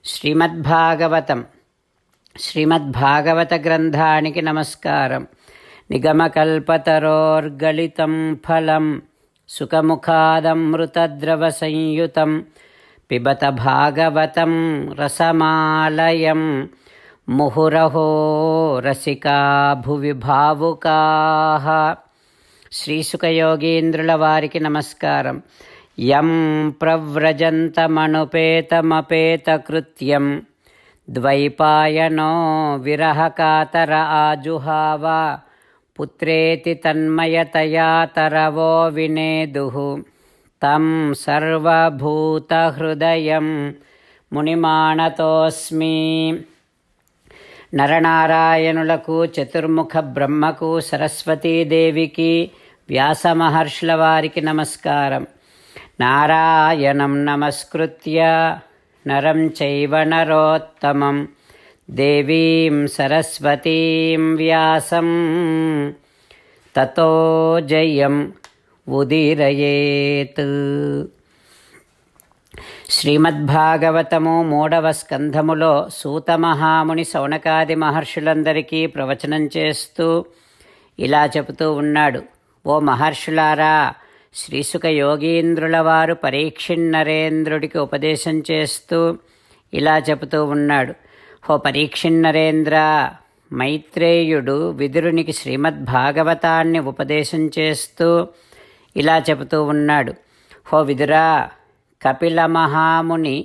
శ్రీమద్భాగవతం శ్రీమద్భాగవత గ్రంథానికి నమస్కారం. నిగమకల్పతరోర్గళితం ఫలం సుఖముఖాదమృతద్రవ సంయుతం పిబత భాగవతం రసమాలయం ముహురహో రసికా భువి భావుకాః. శ్రీసుఖయోగీంద్రుల వారికి నమస్కారం. యం ప్రవ్రజంతమనుపేతమపేతకృత్యం ద్వైపాయనో విరహకాతర ఆజుహావ పుత్రేతి తన్మయతయా తరవో వినేదుః తం సర్వభూతహృదయం మునిమానతోస్మి. నరనారాయణులకు, చతుర్ముఖ బ్రహ్మకు, సరస్వతీదేవికి, వ్యాస మహర్షుల వారికి నమస్కారం. నారాయణం నమస్కృత్య నరం చైవ నరోత్తమం దేవీం సరస్వతీం వ్యాసం తతో జయం ఉదీరయేత్. శ్రీమద్భాగవతము 3వ స్కంధములో సూతమహాముని శౌనకాది మహర్షులందరికీ ప్రవచనం చేస్తూ ఇలా చెబుతూ ఉన్నాడు. ఓ మహర్షులారా, శ్రీసుఖ యోగీంద్రుల వారు పరీక్షిన్నరేంద్రుడికి ఉపదేశం చేస్తూ ఇలా చెబుతూ ఉన్నాడు. ఓ పరీక్షిన్నరేంద్ర, మైత్రేయుడు విదురునికి శ్రీమద్భాగవతాన్ని ఉపదేశం చేస్తూ ఇలా చెబుతూ ఉన్నాడు. ఓ విదురా, కపిల మహాముని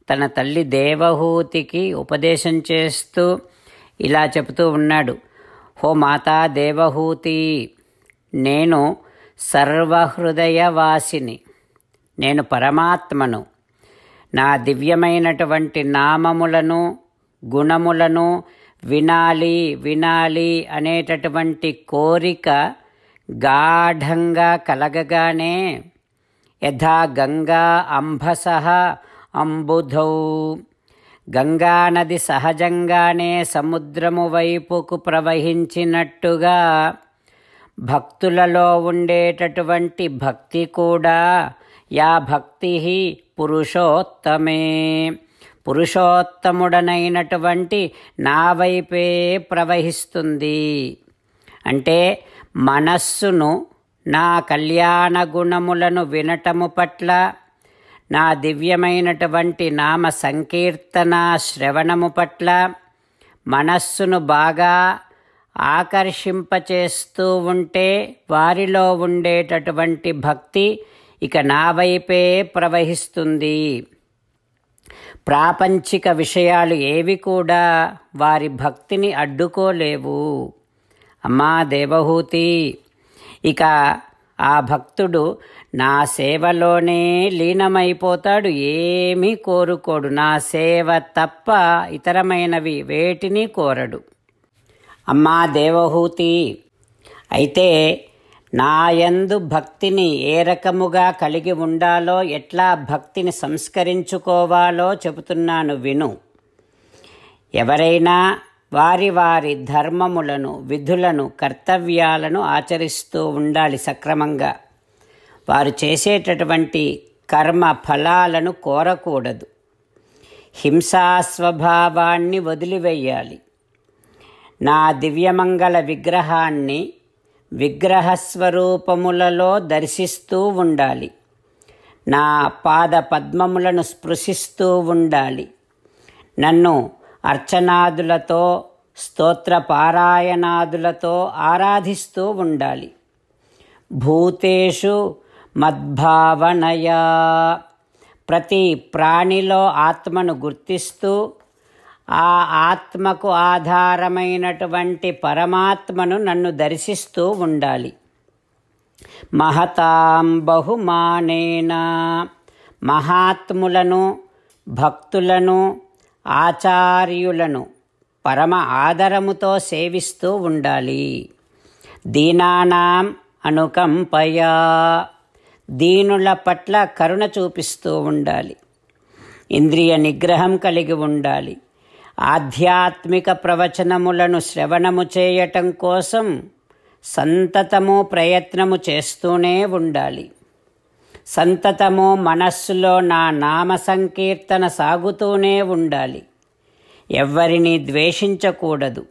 తన తల్లి దేవహూతికి ఉపదేశం చేస్తూ ఇలా చెబుతూ ఉన్నాడు. ఓ మాతా దేవహూతి, నేను సర్వహృదయవాసిని, నేను పరమాత్మను. నా దివ్యమైనటువంటి నామములను, గుణములను వినాలి వినాలి అనేటటువంటి కోరిక గాఢంగా కలగగానే యథా గంగా అంబసః అంబుధౌ, గంగానది సహజంగానే సముద్రము వైపుకు ప్రవహించినట్టుగా భక్తులలో ఉండేటటువంటి భక్తి కూడా యా భక్తి పురుషోత్తమే, పురుషోత్తముడనైనటువంటి నా వైపే ప్రవహిస్తుంది. అంటే మనస్సును నా కళ్యాణ గుణములను వినటము పట్ల, నా దివ్యమైనటువంటి నామ సంకీర్తన శ్రవణము పట్ల మనస్సును బాగా ఆకర్షింపచేస్తూ ఉంటే వారిలో ఉండేటటువంటి భక్తి ఇక నా వైపే ప్రవహిస్తుంది. ప్రాపంచిక విషయాలు ఏవి కూడా వారి భక్తిని అడ్డుకోలేవు. అమ్మా దేవహూతి, ఇక ఆ భక్తుడు నా సేవలోనే లీనమైపోతాడు, ఏమీ కోరుకోడు. నా సేవ తప్ప ఇతరమైనవి వేటిని కోరడు. అమ్మా దేవహూతి, అయితే నాయందు భక్తిని ఏ రకముగా కలిగి ఉండాలో, ఎట్లా భక్తిని సంస్కరించుకోవాలో చెబుతున్నాను విను. ఎవరైనా వారి వారి ధర్మములను, విధులను, కర్తవ్యాలను ఆచరిస్తూ ఉండాలి సక్రమంగా. వారు చేసేటటువంటి కర్మ ఫలాలను కోరకూడదు. హింసా స్వభావాన్ని వదిలివేయాలి. నా దివ్యమంగళ విగ్రహాన్ని విగ్రహస్వరూపములలో దర్శిస్తూ ఉండాలి. నా పాద పద్మములను స్పృశిస్తూ ఉండాలి. నన్ను అర్చనాదులతో, స్తోత్ర పారాయణాదులతో ఆరాధిస్తూ ఉండాలి. భూతేషు మద్భావనయా, ప్రతి ప్రాణిలో ఆత్మను గుర్తిస్తూ ఆ ఆత్మకు ఆధారమైనటువంటి పరమాత్మను నన్ను దర్శిస్తూ ఉండాలి. మహతాం బహుమానేన, మహాత్ములను, భక్తులను, ఆచార్యులను పరమ ఆదరముతో సేవిస్తూ ఉండాలి. దీనానాం అనుకంపయా, దీనుల పట్ల కరుణ చూపిస్తూ ఉండాలి. ఇంద్రియ నిగ్రహం కలిగి ఉండాలి. ఆధ్యాత్మిక ప్రవచనములను శ్రవణము చేయటం కోసం సంతతము ప్రయత్నము చేస్తూనే ఉండాలి. సంతతము మనస్సులో నా నామ సంకీర్తన సాగుతూనే ఉండాలి. ఎవ్వరిని ద్వేషించకూడదు.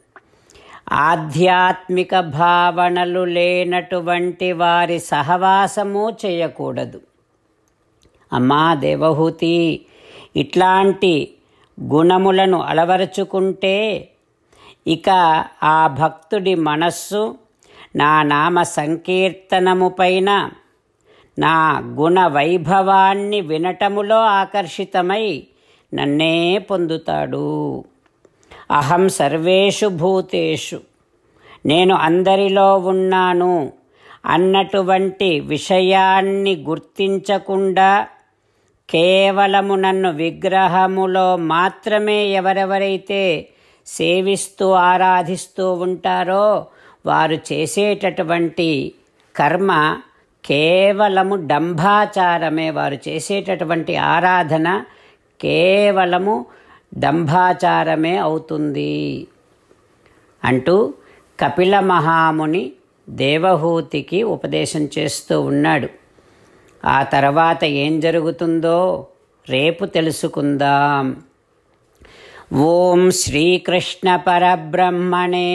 ఆధ్యాత్మిక భావనలు లేనటువంటి వారి సహవాసము చేయకూడదు. అమ్మా దేవహూతి, ఇట్లాంటి గుణములను అలవరుచుకుంటే ఇక ఆ భక్తుడి మనస్సు నా నామ సంకీర్తనము పైన, నా గుణ వైభవాన్ని వినటములో ఆకర్షితమై నన్నే పొందుతాడు. అహం సర్వేషు భూతేషు, నేను అందరిలో ఉన్నాను అన్నటువంటి విషయాన్ని గుర్తించకుండా కేవలము నన్ను విగ్రహములో మాత్రమే ఎవరెవరైతే సేవిస్తూ ఆరాధిస్తూ ఉంటారో వారు చేసేటటువంటి కర్మ కేవలము డంభాచారమే. వారు చేసేటటువంటి ఆరాధన కేవలము డంభాచారమే అవుతుంది అంటూ కపిల మహాముని దేవహూతికి ఉపదేశం చేస్తూ ఉన్నాడు. ఆ తర్వాత ఏం జరుగుతుందో రేపు తెలుసుకుందాం. ఓం శ్రీకృష్ణ పరబ్రహ్మణే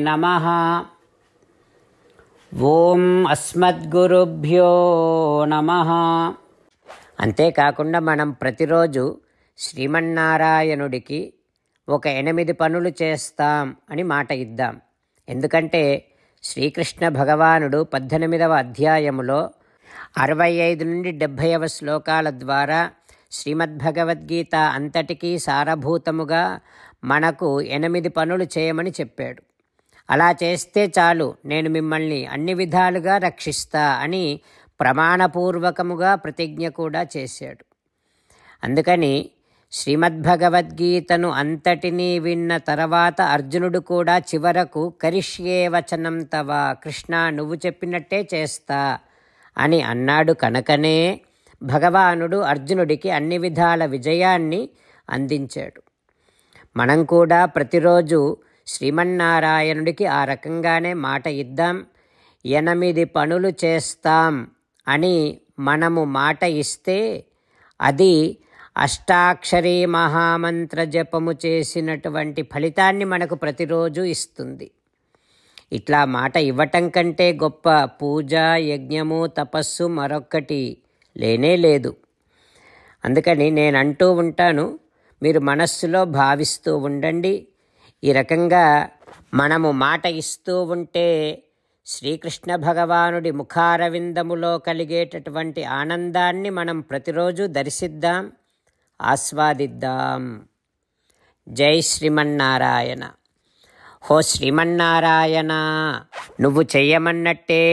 నమః. ఓం అస్మద్గురుభ్యో నమః. అంతేకాకుండా మనం ప్రతిరోజు శ్రీమన్నారాయణుడికి ఒక 8 పనులు చేస్తాం అని మాట ఇద్దాం. ఎందుకంటే శ్రీకృష్ణ భగవానుడు 18వ అధ్యాయములో 65 నుండి 70వ శ్లోకాల ద్వారా శ్రీమద్భగవద్గీత అంతటికీ సారభూతముగా మనకు 8 పనులు చేయమని చెప్పాడు. అలా చేస్తే చాలు, నేను మిమ్మల్ని అన్ని విధాలుగా రక్షిస్తా అని ప్రమాణపూర్వకముగా ప్రతిజ్ఞ కూడా చేశాడు. అందుకని శ్రీమద్భగవద్గీతను అంతటినీ విన్న తర్వాత అర్జునుడు కూడా చివరకు కరిష్యే వచనం తవ, కృష్ణ నువ్వు చెప్పినట్టే చేస్తా అని అన్నాడు. కనుకనే భగవానుడు అర్జునుడికి అన్ని విధాల విజయాన్ని అందించాడు. మనం కూడా ప్రతిరోజు శ్రీమన్నారాయణుడికి ఆ రకంగానే మాట ఇద్దాం. 8 పనులు చేస్తాం అని మనము మాట ఇస్తే అది అష్టాక్షరీ మహామంత్ర జపము చేసినటువంటి ఫలితాన్ని మనకు ప్రతిరోజు ఇస్తుంది. ఇట్లా మాట ఇవ్వటం కంటే గొప్ప పూజ, యజ్ఞము, తపస్సు మరొక్కటి లేనే లేదు. అందుకని నేను అంటూ ఉంటాను, మీరు మనస్సులో భావిస్తూ ఉండండి. ఈ రకంగా మనము మాట ఇస్తూ ఉంటే శ్రీకృష్ణ భగవానుడి ముఖారవిందములో కలిగేటటువంటి ఆనందాన్ని మనం ప్రతిరోజు దర్శిద్దాం, ఆస్వాదిద్దాం. జై శ్రీమన్నారాయణ. హో శ్రీమన్నారాయణ, నువ్వు చెయ్యమన్నట్టే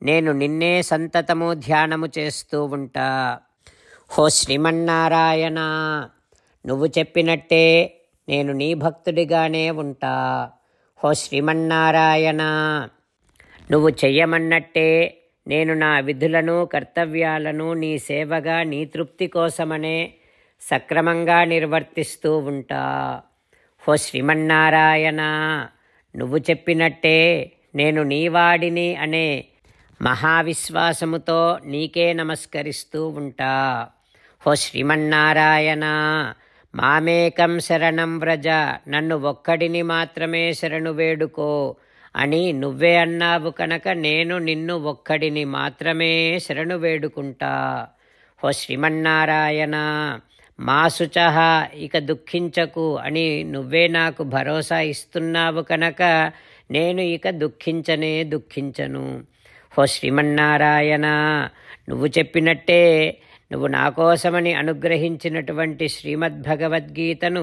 నేను నిన్నే సంతతము ధ్యానము చేస్తూ ఉంటా. హో శ్రీమన్నారాయణ, నువ్వు చెప్పినట్టే నేను నీ భక్తుడిగానే ఉంటా. హో శ్రీమన్నారాయణ, నువ్వు చెయ్యమన్నట్టే నేను నా విధులను కర్తవ్యాలను నీ సేవగా నీ తృప్తి కోసమనే సక్రమంగా నిర్వర్తిస్తూ ఉంటా. హో శ్రీమన్నారాయణ, నువ్వు చెప్పినట్టే నేను నీవాడిని అనే మహావిశ్వాసముతో నీకే నమస్కరిస్తూ ఉంటా. హో శ్రీమన్నారాయణ, మామేకం శరణం వ్రజ, నన్ను ఒక్కడిని మాత్రమే శరణు వేడుకో అని నువ్వే అన్నావు కనుక నేను నిన్ను ఒక్కడిని మాత్రమే శరణు వేడుకుంటా. హో శ్రీమన్నారాయణ, మా శుచః, ఇక దుఃఖించకు అని నువ్వే నాకు భరోసా ఇస్తున్నావు కనుక నేను ఇక దుఃఖించను. హో శ్రీమన్నారాయణ, నువ్వు చెప్పినట్టే నువ్వు నా కోసమని అనుగ్రహించినటువంటి శ్రీమద్భగవద్గీతను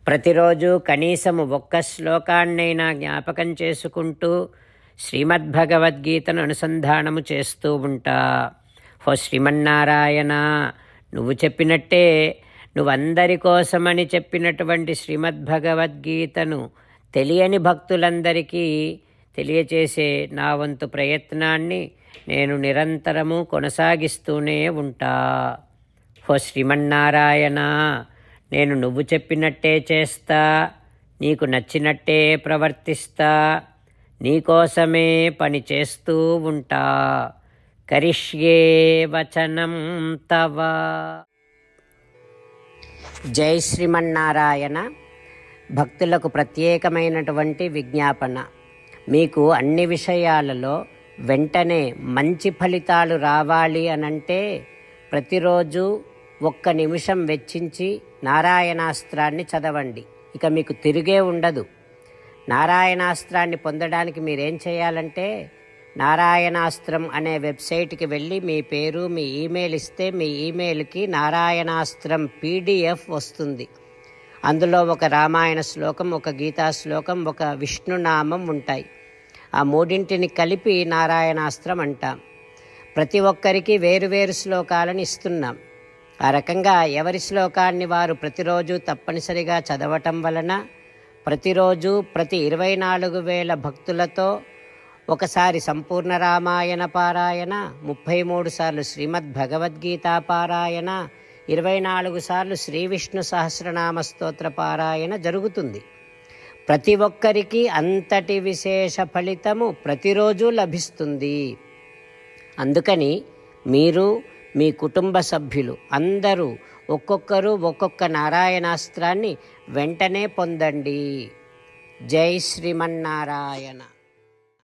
ప్రతిరోజు కనీసము 1 శ్లోకాన్నైనా జ్ఞాపకం చేసుకుంటూ శ్రీమద్భగవద్గీతను అనుసంధానము చేస్తూ ఉంటా. హో శ్రీమన్నారాయణ, నువ్వు చెప్పినట్టే నువ్వందరి కోసమని చెప్పినటువంటి శ్రీమద్భగవద్గీతను తెలియని భక్తులందరికీ తెలియచేసే నా వంతు ప్రయత్నాన్ని నేను నిరంతరము కొనసాగిస్తూనే ఉంటా. హో శ్రీమన్నారాయణ, నేను నువ్వు చెప్పినట్టే చేస్తా, నీకు నచ్చినట్టే ప్రవర్తిస్తా, నీకోసమే పని చేస్తూ ఉంటా. కరిష్యే వచనం తవ. జై శ్రీమన్నారాయణ. భక్తులకు ప్రత్యేకమైనటువంటి విజ్ఞాపన. మీకు అన్ని విషయాలలో వెంటనే మంచి ఫలితాలు రావాలి అనంటే ప్రతిరోజు 1 నిమిషం వెచ్చించి నారాయణాస్త్రాన్ని చదవండి. ఇక మీకు తిరిగే ఉండదు. నారాయణాస్త్రాన్ని పొందడానికి మీరేం చేయాలంటే నారాయణాస్త్రం అనే వెబ్సైట్కి వెళ్ళి మీ పేరు, మీ ఈమెయిల్ ఇస్తే మీ ఈమెయిల్కి నారాయణాస్త్రం PDF వస్తుంది. అందులో ఒక రామాయణ శ్లోకం, ఒక గీతా శ్లోకం, ఒక విష్ణునామం ఉంటాయి. ఆ 3ంటిని కలిపి నారాయణాస్త్రం అంటాం. ప్రతి ఒక్కరికి వేరువేరు శ్లోకాలను ఇస్తున్నాం. ఆ రకంగా ఎవరి శ్లోకాన్ని వారు ప్రతిరోజు తప్పనిసరిగా చదవటం వలన ప్రతిరోజు ప్రతి 24,000 భక్తులతో ఒకసారి సంపూర్ణ రామాయణ పారాయణ, 33 సార్లు శ్రీమద్ భగవద్గీత పారాయణ, 24 సార్లు శ్రీ విష్ణు సహస్రనామ స్తోత్ర పారాయణ జరుగుతుంది. ప్రతి ఒక్కరికి అంతటి విశేష ఫలితము ప్రతిరోజు లభిస్తుంది. అందుకని మీరు, మీ కుటుంబ సభ్యులు అందరూ ఒక్కొక్కరు ఒక్కొక్క నారాయణాస్త్రాన్ని వెంటనే పొందండి. జై శ్రీమన్నారాయణ.